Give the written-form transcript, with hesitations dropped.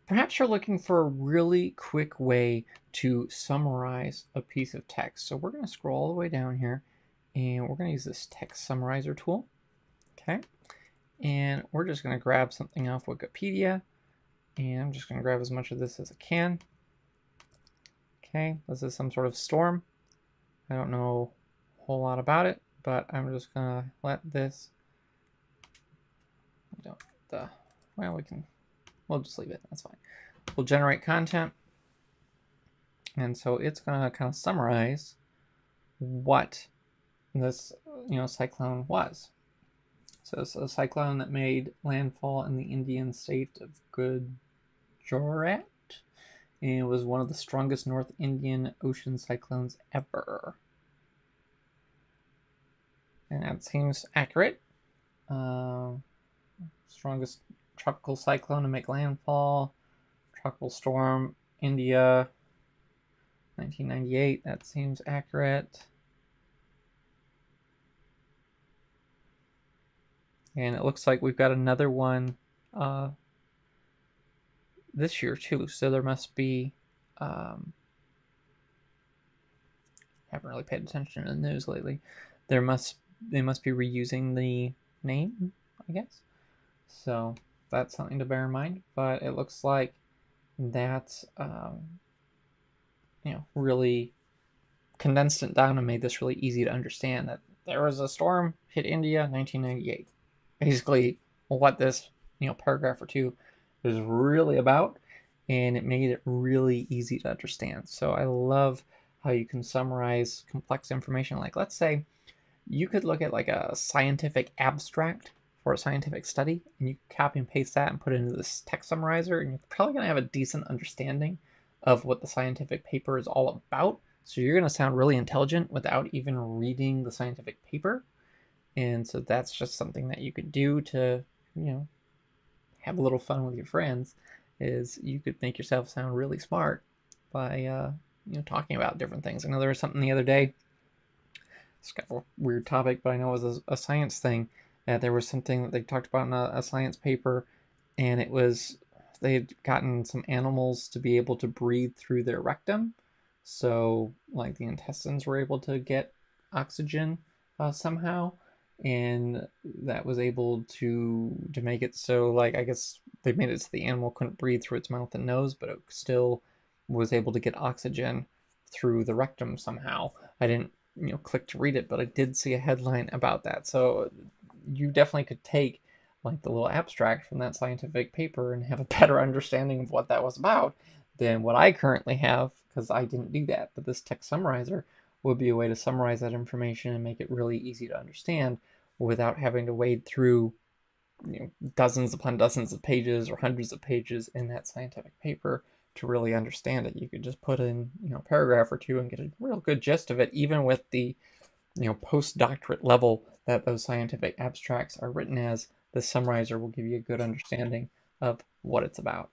Perhaps you're looking for a really quick way to summarize a piece of text. So we're going to scroll all the way down here and we're going to use this text summarizer tool. Okay. And we're just going to grab something off Wikipedia, and I'm just going to grab as much of this as I can. Okay. This is some sort of storm. I don't know a whole lot about it, but I'm just going to let this, we'll just leave it. That's fine. We'll generate content. And so it's going to kind of summarize what this cyclone was. So it's a cyclone that made landfall in the Indian state of Gujarat, and it was one of the strongest North Indian Ocean cyclones ever. And that seems accurate. Strongest tropical cyclone to make landfall. Tropical storm, India, 1998. That seems accurate. And it looks like we've got another one this year too. So there must be, haven't really paid attention to the news lately. They must be reusing the name, I guess. So that's something to bear in mind. But it looks like that's really condensed it down and made this really easy to understand. That there was a storm hit India, 1998. Basically, what this paragraph or two is really about, and it made it really easy to understand. So I love how you can summarize complex information. Like, let's say you could look at like a scientific abstract for a scientific study, and you copy and paste that and put it into this text summarizer, and you're probably going to have a decent understanding of what the scientific paper is all about. So you're going to sound really intelligent without even reading the scientific paper. And so that's just something that you could do to, have a little fun with your friends, is you could make yourself sound really smart by, talking about different things. I know there was something the other day, it's kind of a weird topic, but I know it was a science thing. There was something that they talked about in a science paper, and it was they had gotten some animals to be able to breathe through their rectum. So, like, the intestines were able to get oxygen somehow, and that was able to make it so, like, I guess they made it so the animal couldn't breathe through its mouth and nose, but it still was able to get oxygen through the rectum somehow. I didn't click to read it, but I did see a headline about that. So you definitely could take like the little abstract from that scientific paper and have a better understanding of what that was about than what I currently have, because I didn't do that. But this text summarizer would be a way to summarize that information and make it really easy to understand without having to wade through dozens upon dozens of pages or hundreds of pages in that scientific paper to really understand it. You could just put in a paragraph or two and get a real good gist of it, even with the postdoctorate level that those scientific abstracts are written as. The summarizer will give you a good understanding of what it's about.